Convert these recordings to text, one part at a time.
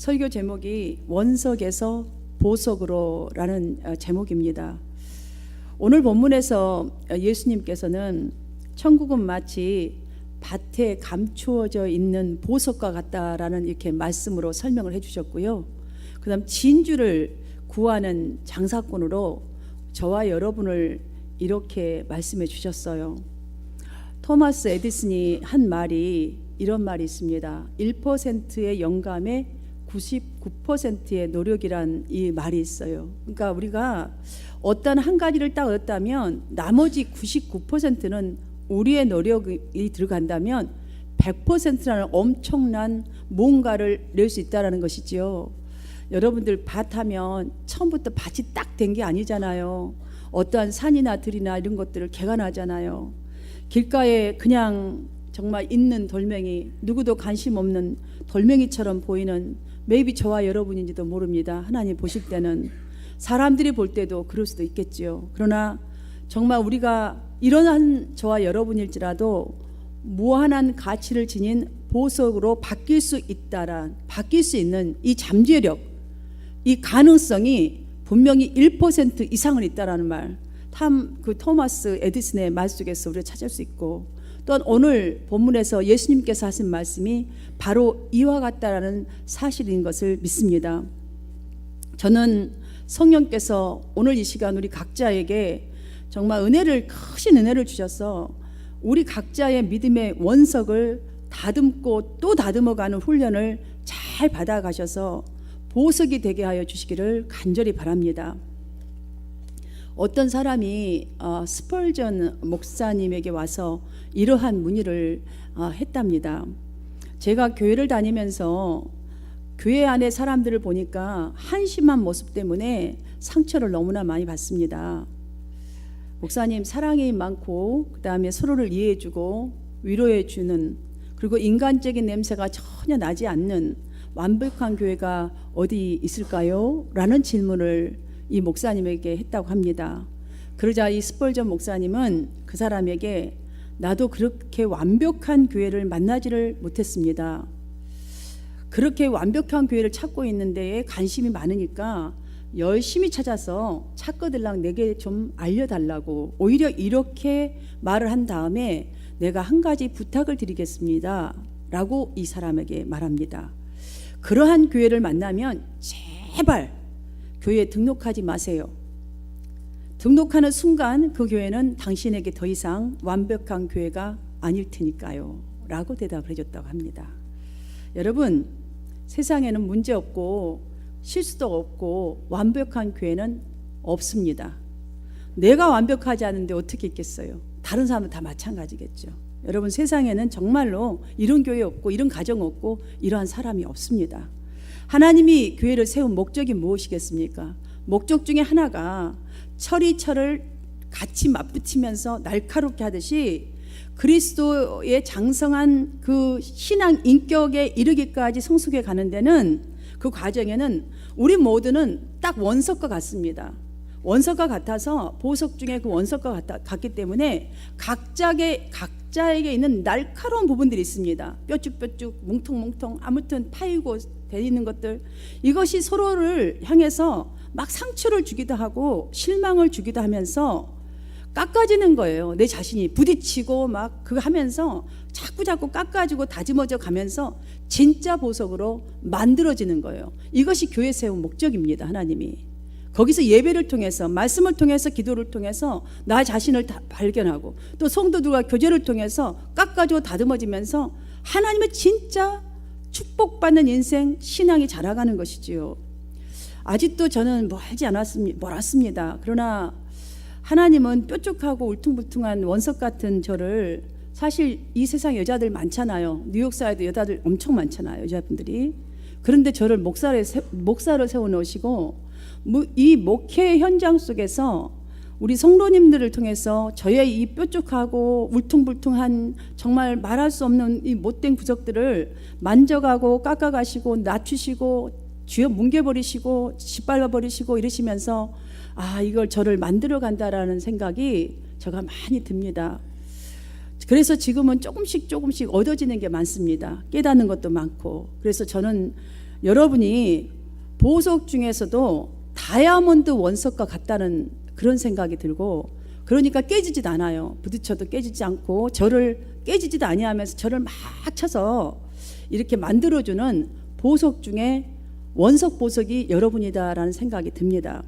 설교 제목이 원석에서 보석으로라는 제목입니다. 오늘 본문에서 예수님께서는 천국은 마치 밭에 감추어져 있는 보석과 같다라는 이렇게 말씀으로 설명을 해주셨고요. 그 다음 진주를 구하는 장사꾼으로 저와 여러분을 이렇게 말씀해 주셨어요. 토마스 에디슨이 한 말이 이런 말이 있습니다. 1%의 영감에 99%의 노력이란 이 말이 있어요. 그러니까 우리가 어떤 한 가지를 딱 얻었다면 나머지 99%는 우리의 노력이 들어간다면 100%라는 엄청난 뭔가를 낼 수 있다는 것이지요. 여러분들 밭 하면 처음부터 밭이 딱 된 게 아니잖아요. 어떠한 산이나 들이나 이런 것들을 개간하잖아요. 길가에 그냥 정말 있는 돌멩이, 누구도 관심 없는 돌멩이처럼 보이는 maybe 저와 여러분인지도 모릅니다. 하나님 보실 때는, 사람들이 볼 때도 그럴 수도 있겠지요. 그러나 정말 우리가 이러한 저와 여러분일지라도 무한한 가치를 지닌 보석으로 바뀔 수 있는 이 잠재력, 이 가능성이 분명히 1% 이상은 있다라는 말, 그 토마스 에디슨의 말 속에서 우리가 찾을 수 있고, 또한 오늘 본문에서 예수님께서 하신 말씀이 바로 이와 같다라는 사실인 것을 믿습니다. 저는 성령께서 오늘 이 시간 우리 각자에게 정말 크신 은혜를 주셔서 우리 각자의 믿음의 원석을 다듬고 또 다듬어가는 훈련을 잘 받아가셔서 보석이 되게 하여 주시기를 간절히 바랍니다. 어떤 사람이 스펄전 목사님에게 와서 이러한 문의를 했답니다. 제가 교회를 다니면서 교회 안에 사람들을 보니까 한심한 모습 때문에 상처를 너무나 많이 받습니다. 목사님, 사랑이 많고 그 다음에 서로를 이해해주고 위로해주는, 그리고 인간적인 냄새가 전혀 나지 않는 완벽한 교회가 어디 있을까요? 라는 질문을 이 목사님에게 했다고 합니다. 그러자 이 스펄전 목사님은 그 사람에게 나도 그렇게 완벽한 교회를 만나지를 못했습니다. 그렇게 완벽한 교회를 찾고 있는 데에 관심이 많으니까 열심히 찾아서 찾거들랑 내게 좀 알려달라고, 오히려 이렇게 말을 한 다음에 내가 한 가지 부탁을 드리겠습니다 라고 이 사람에게 말합니다. 그러한 교회를 만나면 제발 교회에 등록하지 마세요. 등록하는 순간 그 교회는 당신에게 더 이상 완벽한 교회가 아닐 테니까요 라고 대답을 해줬다고 합니다. 여러분, 세상에는 문제 없고 실수도 없고 완벽한 교회는 없습니다. 내가 완벽하지 않은데 어떻게 있겠어요? 다른 사람은 다 마찬가지겠죠. 여러분, 세상에는 정말로 이런 교회 없고 이런 가정 없고 이러한 사람이 없습니다. 하나님이 교회를 세운 목적이 무엇이겠습니까? 목적 중에 하나가 철이 철을 같이 맞붙이면서 날카롭게 하듯이 그리스도의 장성한 그 신앙 인격에 이르기까지 성숙해 가는 데는, 그 과정에는 우리 모두는 딱 원석과 같습니다. 원석과 같아서 보석 중에 그 원석과 같기 때문에 각자에게 있는 날카로운 부분들이 있습니다. 뾰쭉뾰쭉 뭉텅뭉텅 아무튼 파이고 되는 것들, 이것이 서로를 향해서 막 상처를 주기도 하고 실망을 주기도 하면서 깎아지는 거예요. 내 자신이 부딪히고 막 그거 하면서 자꾸 깎아지고 다짐어져 가면서 진짜 보석으로 만들어지는 거예요. 이것이 교회 세운 목적입니다. 하나님이 거기서 예배를 통해서, 말씀을 통해서, 기도를 통해서 나 자신을 다 발견하고, 또 성도들과 교제를 통해서 깎아지고 다듬어지면서 하나님의 진짜 축복받는 인생, 신앙이 자라가는 것이지요. 아직도 저는 멀었습니다. 그러나 하나님은 뾰족하고 울퉁불퉁한 원석 같은 저를, 사실 이 세상 여자들 많잖아요. 뉴욕 사회도 여자들 엄청 많잖아요, 여자분들이. 그런데 저를 목사로 세워놓으시고 이 목회 현장 속에서 우리 성도님들을 통해서 저의 이 뾰족하고 울퉁불퉁한 정말 말할 수 없는 이 못된 구석들을 만져가고 깎아가시고 낮추시고 쥐어 뭉개버리시고 짓밟아버리시고 이러시면서 이걸 저를 만들어 간다라는 생각이 제가 많이 듭니다. 그래서 지금은 조금씩 얻어지는 게 많습니다. 깨닫는 것도 많고. 그래서 저는 여러분이 보석 중에서도 다이아몬드 원석과 같다는 그런 생각이 들고, 그러니까 깨지지도 않아요. 부딪혀도 깨지지 않고 저를 깨지지도 아니하면서 저를 막 쳐서 이렇게 만들어주는 보석 중에 원석 보석이 여러분이다라는 생각이 듭니다.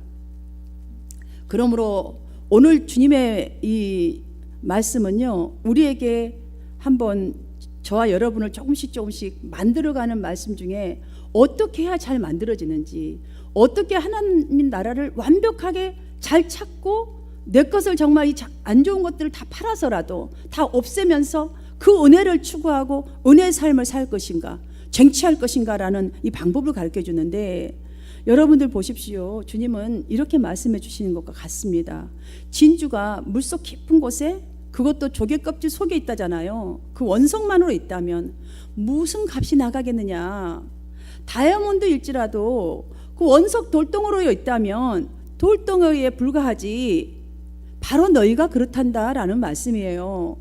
그러므로 오늘 주님의 이 말씀은요, 우리에게 한번 저와 여러분을 조금씩 만들어가는 말씀 중에 어떻게 해야 잘 만들어지는지, 어떻게 하나님 나라를 완벽하게 잘 찾고 내 것을 정말 이 안 좋은 것들을 다 팔아서라도 다 없애면서 그 은혜를 추구하고 은혜의 삶을 살 것인가, 쟁취할 것인가라는 이 방법을 가르쳐 주는데, 여러분들 보십시오. 주님은 이렇게 말씀해 주시는 것과 같습니다. 진주가 물속 깊은 곳에, 그것도 조개 껍질 속에 있다잖아요. 그 원석만으로 있다면 무슨 값이 나가겠느냐. 다이아몬드일지라도 그 원석 돌덩어리에 있다면 돌덩어리에 불과하지. 바로 너희가 그렇단다라는 말씀이에요.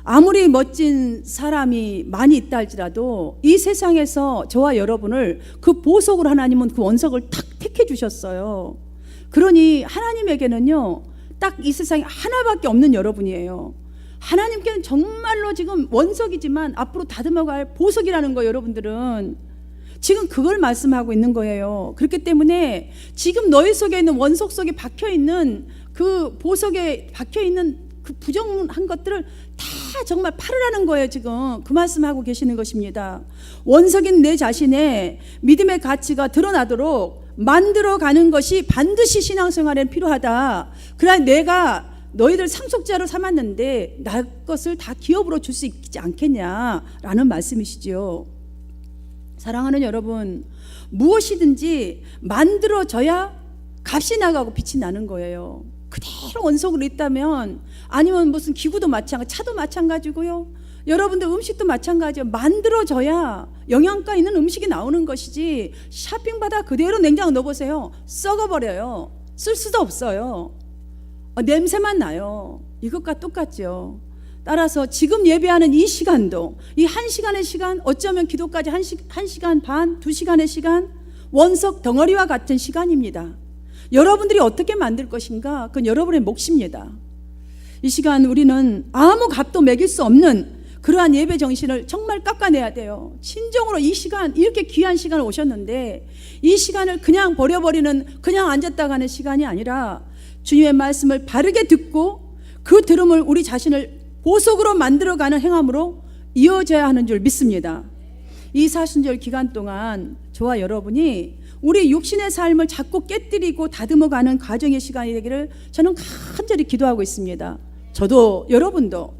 아무리 멋진 사람이 많이 있다 할지라도 이 세상에서 저와 여러분을 그 보석으로 하나님은 그 원석을 탁 택해 주셨어요. 그러니 하나님에게는요, 딱 이 세상에 하나밖에 없는 여러분이에요. 하나님께는 정말로 지금 원석이지만 앞으로 다듬어갈 보석이라는 거예요. 여러분들은 지금 그걸 말씀하고 있는 거예요. 그렇기 때문에 지금 너희 속에 있는 원석 속에 박혀있는 그 보석에 박혀있는 그 부정한 것들을 다 정말 팔으라는 거예요. 지금 그 말씀하고 계시는 것입니다. 원석인 내 자신의 믿음의 가치가 드러나도록 만들어가는 것이 반드시 신앙생활에 필요하다. 그래야 내가 너희들 상속자로 삼았는데 나 것을 다 기업으로 줄 수 있지 않겠냐라는 말씀이시죠. 사랑하는 여러분, 무엇이든지 만들어져야 값이 나가고 빛이 나는 거예요. 그대로 원석으로 있다면, 아니면 무슨 기구도 마찬가지, 차도 마찬가지고요, 여러분들 음식도 마찬가지예요. 만들어져야 영양가 있는 음식이 나오는 것이지, 샤핑바다 그대로 냉장고 넣어보세요. 썩어버려요. 쓸 수도 없어요. 냄새만 나요. 이것과 똑같죠. 따라서 지금 예배하는 이 시간도, 이 1시간의 시간, 어쩌면 기도까지 1시간 반, 2시간의 시간, 원석 덩어리와 같은 시간입니다. 여러분들이 어떻게 만들 것인가, 그건 여러분의 몫입니다. 이 시간 우리는 아무 값도 매길 수 없는 그러한 예배 정신을 정말 깎아내야 돼요. 진정으로 이 시간, 이렇게 귀한 시간을 오셨는데 이 시간을 그냥 버려버리는, 그냥 앉았다 가는 시간이 아니라 주님의 말씀을 바르게 듣고 그 들음을 우리 자신을 보석으로 만들어가는 행함으로 이어져야 하는 줄 믿습니다. 이 사순절 기간 동안 저와 여러분이 우리 육신의 삶을 자꾸 깨뜨리고 다듬어가는 과정의 시간이 되기를 저는 간절히 기도하고 있습니다. 저도 여러분도.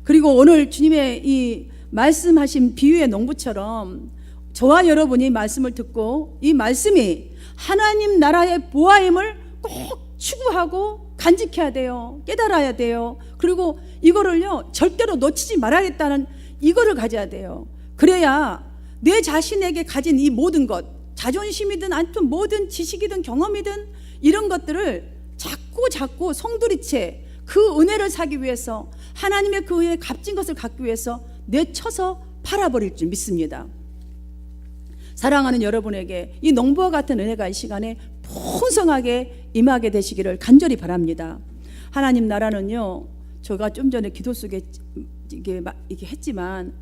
그리고 오늘 주님의 이 말씀하신 비유의 농부처럼 저와 여러분이 말씀을 듣고 이 말씀이 하나님 나라의 보아임을 꼭 추구하고 간직해야 돼요. 깨달아야 돼요. 그리고 이거를요, 절대로 놓치지 말아야겠다는 이거를 가져야 돼요. 그래야 내 자신에게 가진 이 모든 것, 자존심이든 아무튼 뭐든 지식이든 경험이든 이런 것들을 자꾸 송두리째 그 은혜를 사기 위해서, 하나님의 그 은혜에 값진 것을 갖기 위해서 내쳐서 팔아버릴 줄 믿습니다. 사랑하는 여러분에게 이 농부와 같은 은혜가 이 시간에 풍성하게 임하게 되시기를 간절히 바랍니다. 하나님 나라는요, 제가 좀 전에 기도 속에 이게 했지만,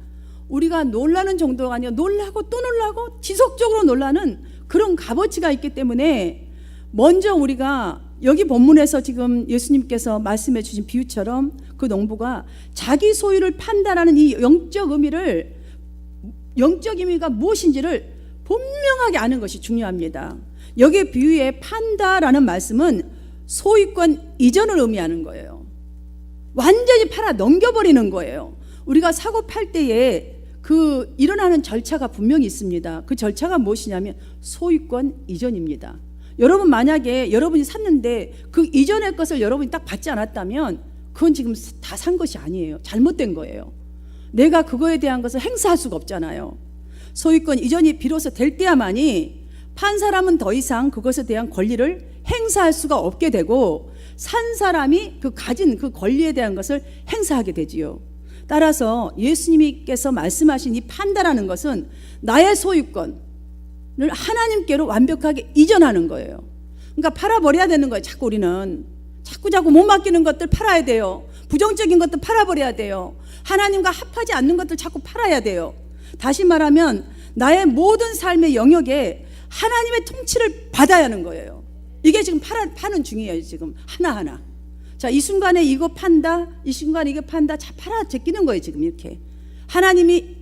우리가 놀라는 정도가 아니라 놀라고 또 놀라고 지속적으로 놀라는 그런 값어치가 있기 때문에, 먼저 우리가 여기 본문에서 지금 예수님께서 말씀해 주신 비유처럼 그 농부가 자기 소유를 판다라는 이 영적 의미가 무엇인지를 분명하게 아는 것이 중요합니다. 여기에 비유에 판다라는 말씀은 소유권 이전을 의미하는 거예요. 완전히 팔아 넘겨버리는 거예요. 우리가 사고 팔 때에 그 일어나는 절차가 분명히 있습니다. 그 절차가 무엇이냐면 소유권 이전입니다. 여러분 만약에 여러분이 샀는데 그 이전의 것을 여러분이 딱 받지 않았다면 그건 지금 다 산 것이 아니에요. 잘못된 거예요. 내가 그거에 대한 것을 행사할 수가 없잖아요. 소유권 이전이 비로소 될 때야만이 판 사람은 더 이상 그것에 대한 권리를 행사할 수가 없게 되고, 산 사람이 그 가진 그 권리에 대한 것을 행사하게 되지요. 따라서 예수님께서 말씀하신 이 판다라는 것은 나의 소유권, 하나님께로 완벽하게 이전하는 거예요. 그러니까 팔아버려야 되는 거예요. 자꾸 우리는 자꾸 못 맡기는 것들 팔아야 돼요. 부정적인 것들 팔아버려야 돼요. 하나님과 합하지 않는 것들 자꾸 팔아야 돼요. 다시 말하면 나의 모든 삶의 영역에 하나님의 통치를 받아야 하는 거예요. 이게 지금 파는 중이에요. 지금 하나하나. 자, 이 순간에 이거 판다, 이 순간에 이거 판다, 자, 팔아 제끼는 거예요. 지금 이렇게 하나님이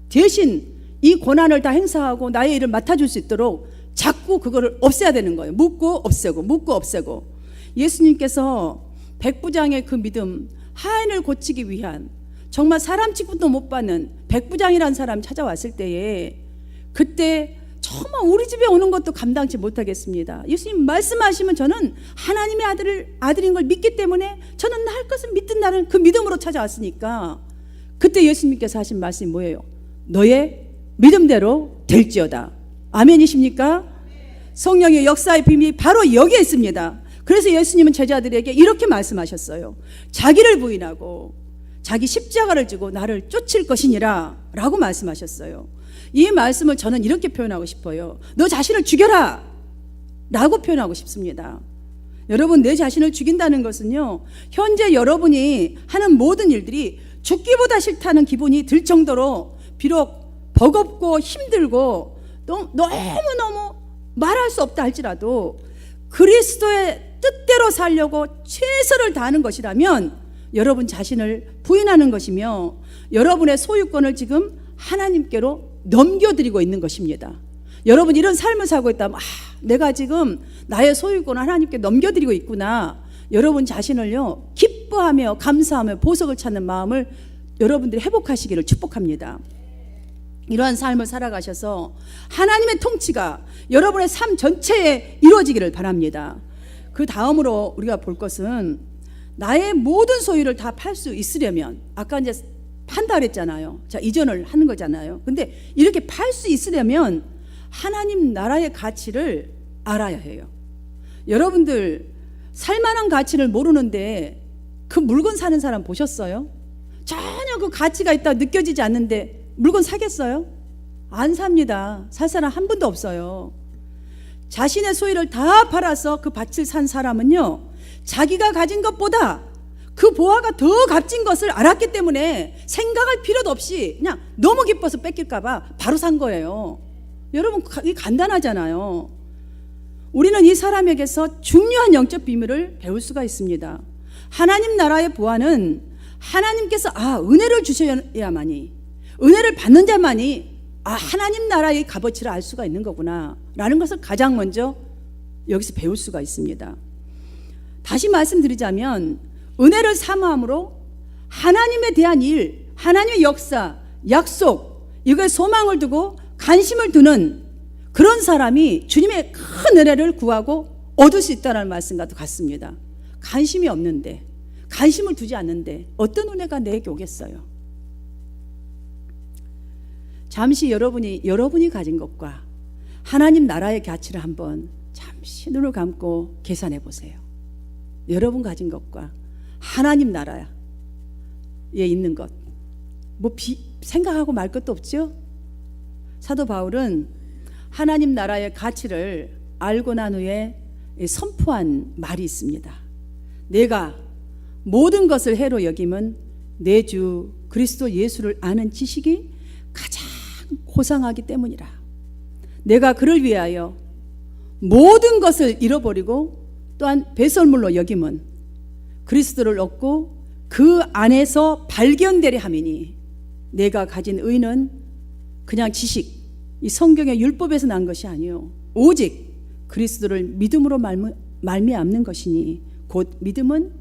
대신 이 권한을 다 행사하고 나의 일을 맡아줄 수 있도록 자꾸 그거를 없애야 되는 거예요. 묻고 없애고. 예수님께서 백부장의 그 믿음, 하인을 고치기 위한, 정말 사람 취급도 못 받는 백부장이라는 사람이 찾아왔을 때에, 그때 정말 우리 집에 오는 것도 감당치 못하겠습니다. 예수님 말씀하시면 저는 하나님의 아들인 걸 믿기 때문에 저는 날 것을 믿는다는 그 믿음으로 찾아왔으니까, 그때 예수님께서 하신 말씀이 뭐예요? 너의 믿음대로 될지어다. 아멘이십니까? 성령의 역사의 비밀이 바로 여기에 있습니다. 그래서 예수님은 제자들에게 이렇게 말씀하셨어요. 자기를 부인하고 자기 십자가를 지고 나를 쫓을 것이니라 라고 말씀하셨어요. 이 말씀을 저는 이렇게 표현하고 싶어요. 너 자신을 죽여라 라고 표현하고 싶습니다. 여러분, 내 자신을 죽인다는 것은요, 현재 여러분이 하는 모든 일들이 죽기보다 싫다는 기분이 들 정도로 비록 버겁고 힘들고 너무너무 말할 수 없다 할지라도 그리스도의 뜻대로 살려고 최선을 다하는 것이라면 여러분 자신을 부인하는 것이며 여러분의 소유권을 지금 하나님께로 넘겨드리고 있는 것입니다. 여러분 이런 삶을 살고 있다면 내가 지금 나의 소유권을 하나님께 넘겨드리고 있구나. 여러분 자신을요 기뻐하며 감사하며 보석을 찾는 마음을 여러분들이 회복하시기를 축복합니다. 이러한 삶을 살아가셔서 하나님의 통치가 여러분의 삶 전체에 이루어지기를 바랍니다. 그 다음으로 우리가 볼 것은 나의 모든 소유를 다 팔 수 있으려면, 아까 이제 판다 그랬잖아요. 자, 이전을 하는 거잖아요. 근데 이렇게 팔 수 있으려면 하나님 나라의 가치를 알아야 해요. 여러분들 살만한 가치를 모르는데 그 물건 사는 사람 보셨어요? 전혀 그 가치가 있다고 느껴지지 않는데 물건 사겠어요? 안 삽니다. 살 사람 한 분도 없어요. 자신의 소유를 다 팔아서 그 밭을 산 사람은요, 자기가 가진 것보다 그 보화가 더 값진 것을 알았기 때문에 생각할 필요도 없이 그냥 너무 기뻐서 뺏길까봐 바로 산 거예요. 여러분, 이게 간단하잖아요. 우리는 이 사람에게서 중요한 영적 비밀을 배울 수가 있습니다. 하나님 나라의 보화는 하나님께서 은혜를 주셔야만이, 은혜를 받는 자만이 하나님 나라의 값어치를 알 수가 있는 거구나 라는 것을 가장 먼저 여기서 배울 수가 있습니다. 다시 말씀드리자면 은혜를 사모함으로 하나님에 대한 일, 하나님의 역사, 약속, 이거에 소망을 두고 관심을 두는 그런 사람이 주님의 큰 은혜를 구하고 얻을 수 있다는 말씀과도 같습니다. 관심이 없는데, 관심을 두지 않는데 어떤 은혜가 내게 오겠어요? 잠시 여러분이 가진 것과 하나님 나라의 가치를 한번 잠시 눈을 감고 계산해 보세요. 여러분 가진 것과 하나님 나라에 있는 것, 생각하고 말 것도 없죠? 사도 바울은 하나님 나라의 가치를 알고 난 후에 선포한 말이 있습니다. 내가 모든 것을 해로 여김은 내 주 그리스도 예수를 아는 지식이 가장 고상하기 때문이라. 내가 그를 위하여 모든 것을 잃어버리고 또한 배설물로 여김은 그리스도를 얻고 그 안에서 발견되려 함이니, 내가 가진 의는 그냥 지식, 이 성경의 율법에서 난 것이 아니요 오직 그리스도를 믿음으로 말미암는 것이니 곧 믿음은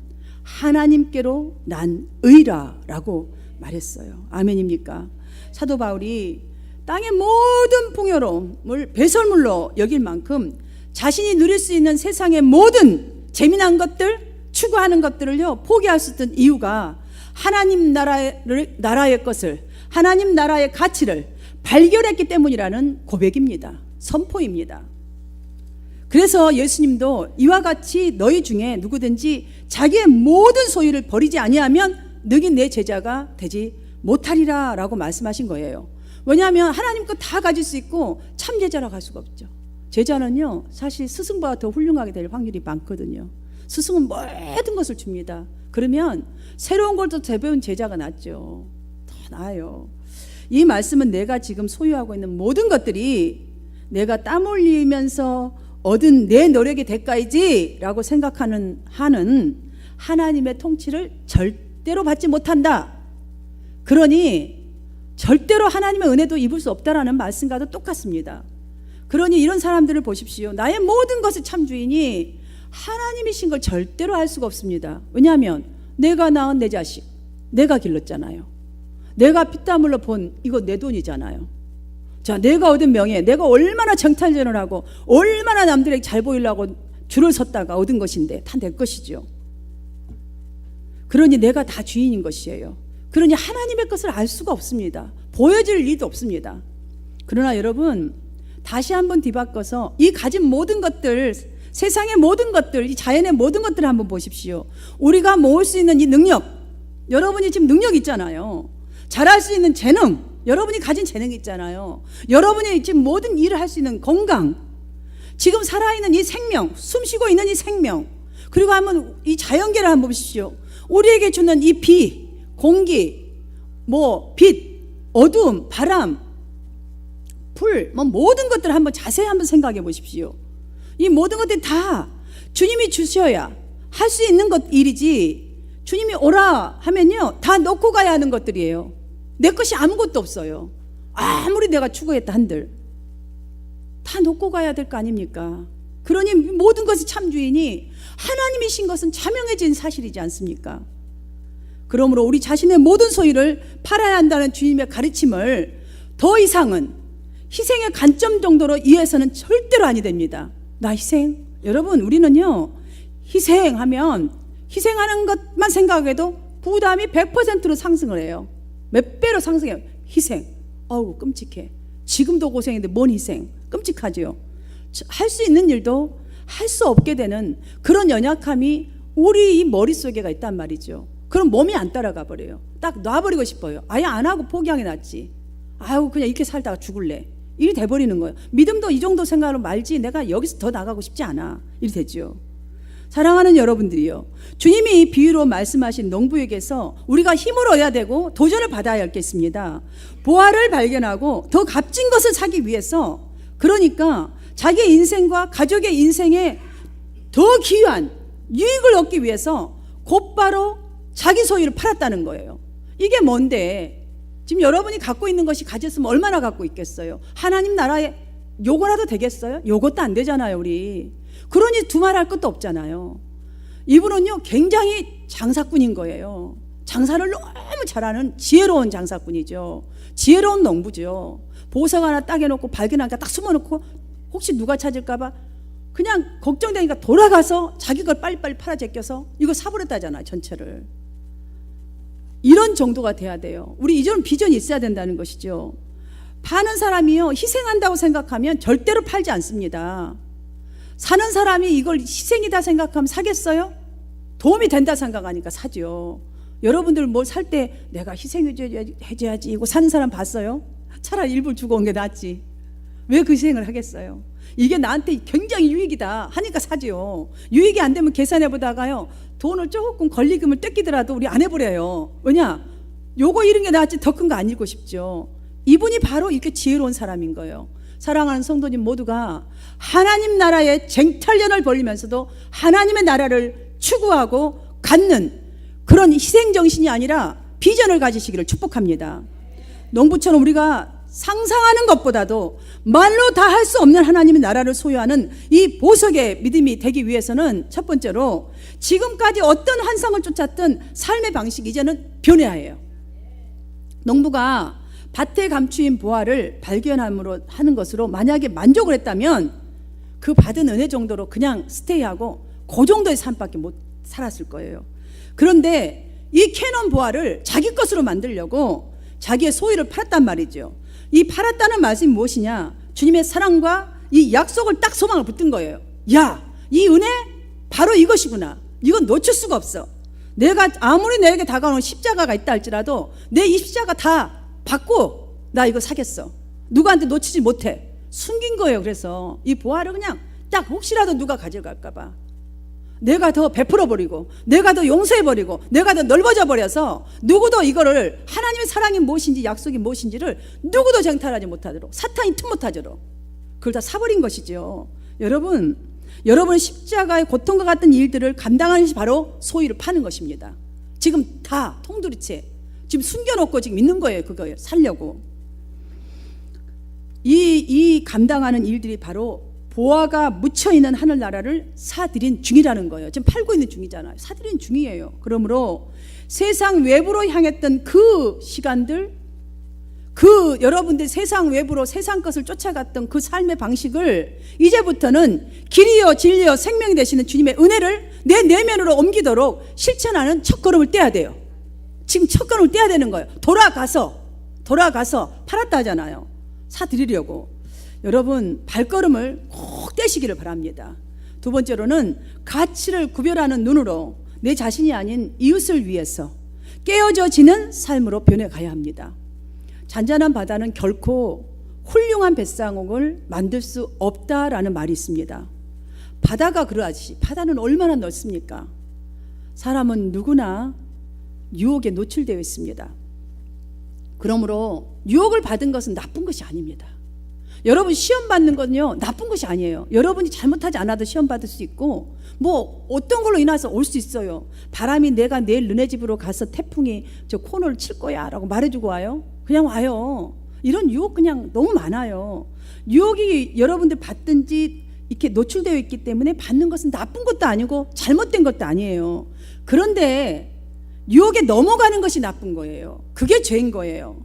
하나님께로 난 의라라고 말했어요. 아멘입니까? 사도 바울이 땅의 모든 풍요로움을 배설물로 여길 만큼 자신이 누릴 수 있는 세상의 모든 재미난 것들, 추구하는 것들을요 포기할 수 있던 이유가 하나님 나라의 것을, 하나님 나라의 가치를 발견했기 때문이라는 고백입니다. 선포입니다. 그래서 예수님도 이와 같이 너희 중에 누구든지 자기의 모든 소유를 버리지 아니하면 너희 내 제자가 되지 못하리라 라고 말씀하신 거예요. 왜냐하면 하나님 거 다 가질 수 있고 참 제자라고 할 수가 없죠. 제자는요 사실 스승보다 더 훌륭하게 될 확률이 많거든요. 스승은 모든 것을 줍니다. 그러면 새로운 걸 더 배운 제자가 낫죠. 더 나아요. 이 말씀은 내가 지금 소유하고 있는 모든 것들이 내가 땀 흘리면서 얻은 내 노력의 대가이지 라고 생각하는 한은 하나님의 통치를 절대로 받지 못한다. 그러니 절대로 하나님의 은혜도 입을 수 없다라는 말씀과도 똑같습니다. 그러니 이런 사람들을 보십시오. 나의 모든 것의 참주인이 하나님이신 걸 절대로 알 수가 없습니다. 왜냐하면 내가 낳은 내 자식 내가 길렀잖아요. 내가 피땀 흘려 본 이거 내 돈이잖아요. 자, 내가 얻은 명예, 내가 얼마나 정탈전을 하고 얼마나 남들에게 잘 보이려고 줄을 섰다가 얻은 것인데 다 내 것이죠. 그러니 내가 다 주인인 것이에요. 그러니 하나님의 것을 알 수가 없습니다. 보여질 리도 없습니다. 그러나 여러분 다시 한번 뒤바꿔서 이 가진 모든 것들, 세상의 모든 것들, 이 자연의 모든 것들을 한번 보십시오. 우리가 모을 수 있는 이 능력, 여러분이 지금 능력 있잖아요. 잘할 수 있는 재능, 여러분이 가진 재능이 있잖아요. 여러분이 지금 모든 일을 할 수 있는 건강, 지금 살아있는 이 생명, 숨쉬고 있는 이 생명, 그리고 한번 이 자연계를 한번 보십시오. 우리에게 주는 이 비, 공기, 빛, 어두움, 바람, 풀, 모든 것들을 한번 자세히 한번 생각해 보십시오. 이 모든 것들이 다 주님이 주셔야 할 수 있는 일이지, 주님이 오라 하면요 다 놓고 가야 하는 것들이에요. 내 것이 아무것도 없어요. 아무리 내가 추구했다 한들 다 놓고 가야 될 거 아닙니까? 그러니 모든 것의 참주인이 하나님이신 것은 자명해진 사실이지 않습니까? 그러므로 우리 자신의 모든 소유를 팔아야 한다는 주님의 가르침을 더 이상은 희생의 관점 정도로 이해해서는 절대로 아니 됩니다. 나 희생? 여러분 우리는요 희생하면 희생하는 것만 생각해도 부담이 100%로 상승을 해요. 몇 배로 상승해요. 희생. 어우 끔찍해. 지금도 고생인데 뭔 희생. 끔찍하죠. 할 수 있는 일도 할 수 없게 되는 그런 연약함이 우리 이 머릿속에가 있단 말이죠. 그럼 몸이 안 따라가 버려요. 딱 놔버리고 싶어요. 아예 안 하고 포기하는 게 낫지. 아유 그냥 이렇게 살다가 죽을래. 일이 돼버리는 거예요. 믿음도 이 정도 생각으로 말지 내가 여기서 더 나가고 싶지 않아. 이리 되죠. 사랑하는 여러분들이요, 주님이 이 비유로 말씀하신 농부에게서 우리가 힘을 얻어야 되고 도전을 받아야 할 게 있습니다. 보화를 발견하고 더 값진 것을 사기 위해서, 그러니까 자기 인생과 가족의 인생에 더 귀한 유익을 얻기 위해서 곧바로 자기 소유를 팔았다는 거예요. 이게 뭔데? 지금 여러분이 갖고 있는 것이 가졌으면 얼마나 갖고 있겠어요? 하나님 나라에 요거라도 되겠어요? 요것도 안 되잖아요 우리. 그러니 두말할 것도 없잖아요. 이분은요 굉장히 장사꾼인 거예요. 장사를 너무 잘하는 지혜로운 장사꾼이죠. 지혜로운 농부죠. 보석 하나 딱 해놓고 발견하니까 딱 숨어놓고 혹시 누가 찾을까 봐 그냥 걱정되니까 돌아가서 자기 걸 빨리빨리 팔아 제껴서 이거 사버렸다잖아요. 전체를. 이런 정도가 돼야 돼요. 우리 이전 비전이 있어야 된다는 것이죠. 파는 사람이요 희생한다고 생각하면 절대로 팔지 않습니다. 사는 사람이 이걸 희생이다 생각하면 사겠어요? 도움이 된다 생각하니까 사죠. 여러분들 뭘 살 때 내가 희생해줘야지 이거 사는 사람 봤어요? 차라리 일부 주고 온 게 낫지. 왜 그 희생을 하겠어요? 이게 나한테 굉장히 유익이다 하니까 사죠. 유익이 안 되면 계산해보다가요 돈을 조금 권리금을 뜯기더라도 우리 안 해버려요. 왜냐? 요거 이런 게 낫지 더 큰 거 안 읽고 싶죠. 이분이 바로 이렇게 지혜로운 사람인 거예요. 사랑하는 성도님 모두가 하나님 나라의 쟁탈전을 벌이면서도 하나님의 나라를 추구하고 갖는 그런 희생정신이 아니라 비전을 가지시기를 축복합니다. 농부처럼 우리가 상상하는 것보다도 말로 다 할 수 없는 하나님의 나라를 소유하는 이 보석의 믿음이 되기 위해서는 첫 번째로 지금까지 어떤 환상을 쫓았던 삶의 방식이 이제는 변해야 해요. 농부가 밭에 감추인 보화를 발견함으로 하는 것으로 만약에 만족을 했다면 그 받은 은혜 정도로 그냥 스테이하고 그 정도의 삶밖에 못 살았을 거예요. 그런데 이 캐논 보화를 자기 것으로 만들려고 자기의 소유를 팔았단 말이죠. 이 팔았다는 말씀이 무엇이냐? 주님의 사랑과 이 약속을 딱 소망을 붙든 거예요. 야, 이 은혜 바로 이것이구나. 이건 놓칠 수가 없어. 내가 아무리 내게 다가오는 십자가가 있다 할지라도 내 이 십자가 다 받고 나 이거 사겠어. 누구한테 놓치지 못해. 숨긴 거예요. 그래서 이 보화를 그냥 딱 혹시라도 누가 가져갈까봐 내가 더 베풀어버리고, 내가 더 용서해버리고, 내가 더 넓어져 버려서 누구도 이거를 하나님의 사랑이 무엇인지, 약속이 무엇인지를 누구도 쟁탈하지 못하도록, 사탄이 틈 못하도록 그걸 다 사버린 것이죠. 여러분, 여러분 십자가의 고통과 같은 일들을 감당하는 것이 바로 소유를 파는 것입니다. 지금 다 통두리째 지금 숨겨놓고 지금 있는 거예요. 그거 살려고. 이 감당하는 일들이 바로 보화가 묻혀있는 하늘나라를 사들인 중이라는 거예요. 지금 팔고 있는 중이잖아요. 사들인 중이에요. 그러므로 세상 외부로 향했던 그 시간들, 그 여러분들 세상 외부로 세상 것을 쫓아갔던 그 삶의 방식을 이제부터는 길이요 진리요 생명이 되시는 주님의 은혜를 내 내면으로 옮기도록 실천하는 첫걸음을 떼야 돼요. 지금 첫걸음을 떼야 되는 거예요. 돌아가서 팔았다 하잖아요. 사드리려고. 여러분 발걸음을 꼭 떼시기를 바랍니다. 두 번째로는 가치를 구별하는 눈으로 내 자신이 아닌 이웃을 위해서 깨어져지는 삶으로 변해가야 합니다. 잔잔한 바다는 결코 훌륭한 뱃상옥을 만들 수 없다라는 말이 있습니다. 바다가 그러하지, 바다는 얼마나 넓습니까? 사람은 누구나 유혹에 노출되어 있습니다. 그러므로 유혹을 받은 것은 나쁜 것이 아닙니다. 여러분 시험 받는 건요 나쁜 것이 아니에요. 여러분이 잘못하지 않아도 시험 받을 수 있고, 뭐 어떤 걸로 인해서 올 수 있어요. 바람이 내가 내일 너네 집으로 가서 태풍이 저 코너를 칠 거야 라고 말해주고 와요. 그냥 와요. 이런 유혹 그냥 너무 많아요. 유혹이 여러분들 받든지 이렇게 노출되어 있기 때문에 받는 것은 나쁜 것도 아니고 잘못된 것도 아니에요. 그런데 유혹에 넘어가는 것이 나쁜 거예요. 그게 죄인 거예요.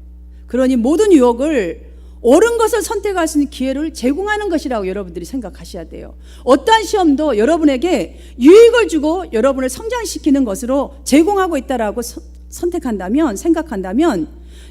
그러니 모든 유혹을 옳은 것을 선택할 수 있는 기회를 제공하는 것이라고 여러분들이 생각하셔야 돼요. 어떠한 시험도 여러분에게 유익을 주고 여러분을 성장시키는 것으로 제공하고 있다라고 생각한다면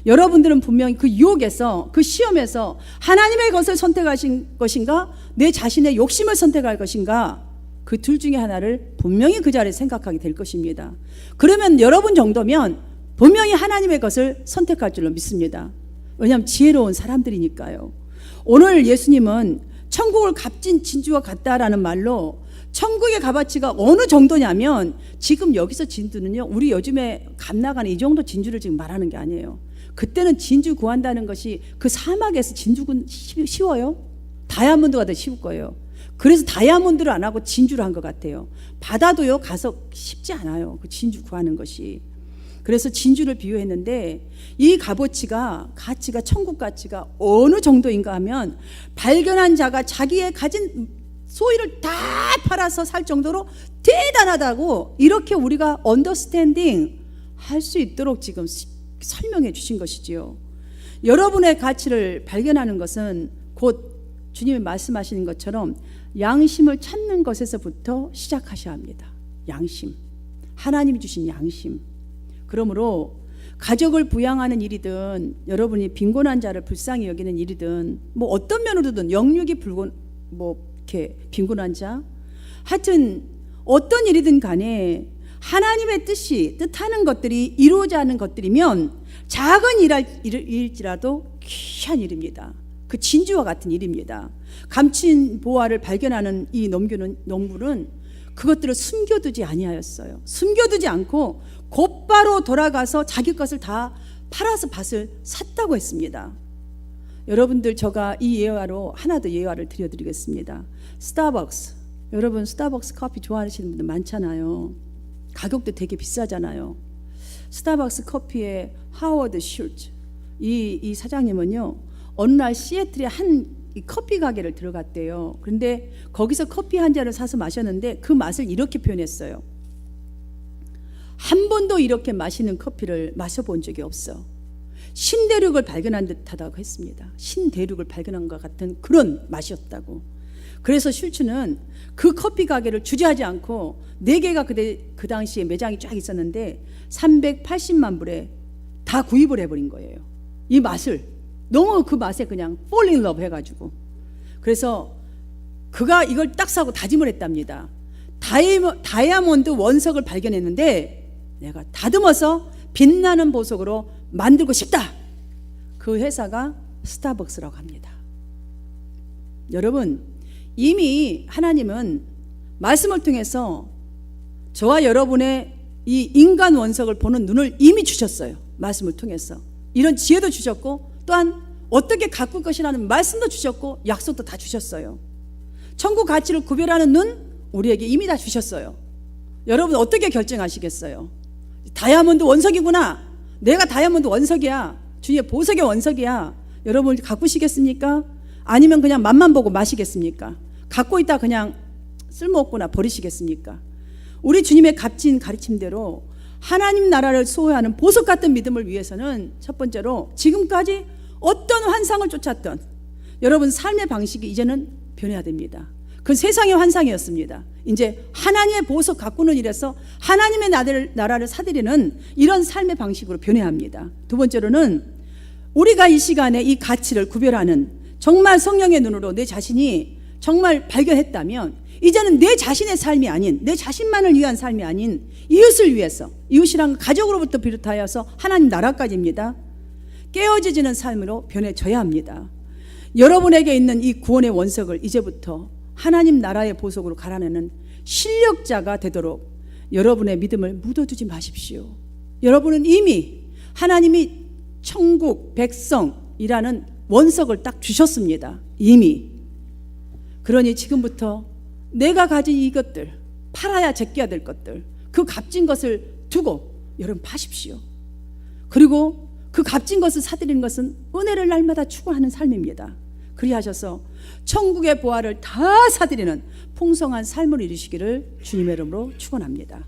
여러분들은 분명히 그 유혹에서, 그 시험에서 하나님의 것을 선택하신 것인가, 내 자신의 욕심을 선택할 것인가, 그 둘 중에 하나를 분명히 그 자리에 생각하게 될 것입니다. 그러면 여러분 정도면 분명히 하나님의 것을 선택할 줄로 믿습니다. 왜냐하면 지혜로운 사람들이니까요. 오늘 예수님은 천국을 값진 진주와 같다라는 말로 천국의 값어치가 어느 정도냐면, 지금 여기서 진주는요 우리 요즘에 값 나가는 이 정도 진주를 지금 말하는 게 아니에요. 그때는 진주 구한다는 것이 그 사막에서 진주 쉬워요? 다이아몬드가 더 쉬울 거예요. 그래서 다이아몬드를 안 하고 진주를 한 것 같아요. 바다도요 가서 쉽지 않아요. 그 진주 구하는 것이. 그래서 진주를 비유했는데, 이 가치가 천국 가치가 어느 정도인가 하면 발견한 자가 자기의 가진 소유를 다 팔아서 살 정도로 대단하다고 이렇게 우리가 언더스탠딩 할 수 있도록 지금 설명해 주신 것이지요. 여러분의 가치를 발견하는 것은 곧 주님이 말씀하시는 것처럼 양심을 찾는 것에서부터 시작하셔야 합니다. 양심, 하나님이 주신 양심. 그러므로 가족을 부양하는 일이든, 여러분이 빈곤한 자를 불쌍히 여기는 일이든, 뭐 어떤 면으로든 영육이 이렇게 빈곤한 자, 하여튼 어떤 일이든 간에 하나님의 뜻하는 것들이 이루어져 하는 것들이면 작은 일일지라도 귀한 일입니다. 그 진주와 같은 일입니다. 감춘 보화를 발견하는 이 농부는 그것들을 숨겨두지 아니하였어요. 숨겨두지 않고 곧바로 돌아가서 자기 것을 다 팔아서 밭을 샀다고 했습니다. 여러분들, 제가 이 예화로 하나 더 예화를 드려드리겠습니다. 스타벅스, 여러분 스타벅스 커피 좋아하시는 분들 많잖아요. 가격도 되게 비싸잖아요. 스타벅스 커피의 하워드 슐츠, 이 사장님은요 어느 날 시애틀에 한 커피 가게를 들어갔대요. 그런데 거기서 커피 한 잔을 사서 마셨는데 그 맛을 이렇게 표현했어요. 한 번도 이렇게 맛있는 커피를 마셔본 적이 없어. 신대륙을 발견한 듯하다고 했습니다. 신대륙을 발견한 것 같은 그런 맛이었다고. 그래서 슐츠는 그 커피 가게를 주저하지 않고 4개가 그 당시에 매장이 쫙 있었는데 380만 불에 다 구입을 해버린 거예요. 이 맛을 너무 그 맛에 그냥 fall in love 해가지고. 그래서 그가 이걸 딱 사고 다짐을 했답니다. 다이아몬드 원석을 발견했는데 내가 다듬어서 빛나는 보석으로 만들고 싶다. 그 회사가 스타벅스라고 합니다. 여러분, 이미 하나님은 말씀을 통해서 저와 여러분의 이 인간 원석을 보는 눈을 이미 주셨어요. 말씀을 통해서 이런 지혜도 주셨고, 또한 어떻게 가꿀 것이라는 말씀도 주셨고, 약속도 다 주셨어요. 천국 가치를 구별하는 눈 우리에게 이미 다 주셨어요. 여러분 어떻게 결정하시겠어요? 다이아몬드 원석이구나, 내가 다이아몬드 원석이야, 주님의 보석의 원석이야, 여러분 가꾸시겠습니까? 아니면 그냥 맛만 보고 마시겠습니까? 갖고 있다 그냥 쓸모없구나 버리시겠습니까? 우리 주님의 값진 가르침대로 하나님 나라를 소유하는 보석 같은 믿음을 위해서는 첫 번째로 지금까지 어떤 환상을 쫓았던 여러분 삶의 방식이 이제는 변해야 됩니다. 그 세상의 환상이었습니다. 이제 하나님의 보석 가꾸는 일에서 하나님의 나라를 사들이는 이런 삶의 방식으로 변해야 합니다. 두 번째로는 우리가 이 시간에 이 가치를 구별하는 정말 성령의 눈으로 내 자신이 정말 발견했다면 이제는 내 자신의 삶이 아닌, 내 자신만을 위한 삶이 아닌 이웃을 위해서, 이웃이란 가족으로부터 비롯하여서 하나님 나라까지입니다. 깨어지는 삶으로 변해져야 합니다. 여러분에게 있는 이 구원의 원석을 이제부터 하나님 나라의 보석으로 갈아내는 실력자가 되도록 여러분의 믿음을 묻어두지 마십시오. 여러분은 이미 하나님이 천국 백성이라는 원석을 딱 주셨습니다. 이미. 그러니 지금부터 내가 가진 이것들, 팔아야 제껴야 될 것들, 그 값진 것을 두고 여러분 파십시오. 그리고 그 값진 것을 사들이는 것은 은혜를 날마다 추구하는 삶입니다. 그리하셔서 천국의 보화를 다 사들이는 풍성한 삶을 이루시기를 주님의 이름으로 축원합니다.